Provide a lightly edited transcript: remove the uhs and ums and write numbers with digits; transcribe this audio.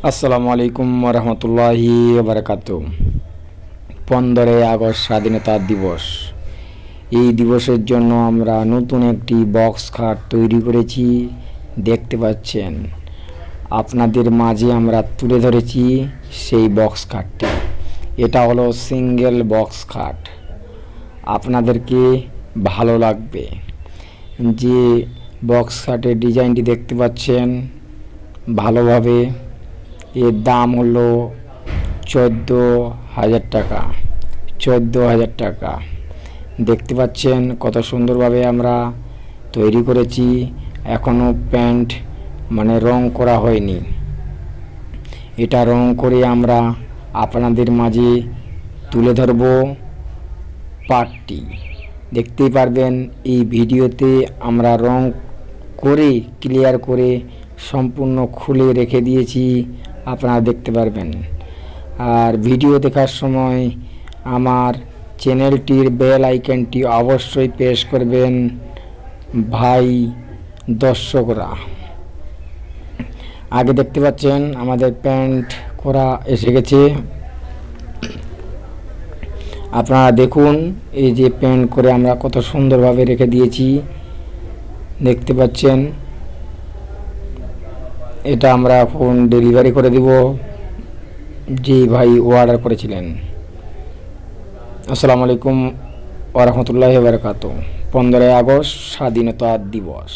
আসসালামু আলাইকুম রহমতুল্লাহি বারাকাতু। 15 আগস্ট স্বাধীনতা দিবস। এই দিবসের জন্য আমরা নতুন একটি বক্স খাট তৈরি করেছি, দেখতে পাচ্ছেন। আপনাদের মাঝে আমরা তুলে ধরেছি সেই বক্স খাটটি। এটা হলো সিঙ্গেল বক্স খাট, আপনাদেরকে ভালো লাগবে। যে বক্স খাটের ডিজাইনটি দেখতে পাচ্ছেন ভালোভাবে, এর দাম হলো 14,000 টাকা। 14,000 টাকা। দেখতে পাচ্ছেন কত সুন্দরভাবে আমরা তৈরি করেছি। এখনও প্যান্ট রং করা হয়নি। এটা রং করে আমরা আপনাদের মাঝে তুলে ধরব। পার্টটি দেখতেই পারবেন এই ভিডিওতে। আমরা রং করে ক্লিয়ার করে সম্পূর্ণ খুলে রেখে দিয়েছি, আপনারা দেখতে পারবেন। আর ভিডিও দেখার সময় আমার চ্যানেলটির বেল আইকনটি অবশ্যই প্রেস করবেন ভাই দর্শকরা। আগে দেখতে পাচ্ছেন আমাদের প্যান্ট করা এসে গেছে, আপনারা দেখুন। এই যে প্যান্ট করে আমরা কত সুন্দরভাবে রেখে দিয়েছি, দেখতে পাচ্ছেন। এটা আমরা এখন ডেলিভারি করে দিব যে ভাই অর্ডার করেছিলেন। আসসালামু আলাইকুম ওয়া রাহমাতুল্লাহি ওয়া বারাকাতুহু। 15 আগস্ট স্বাধীনতা দিবস।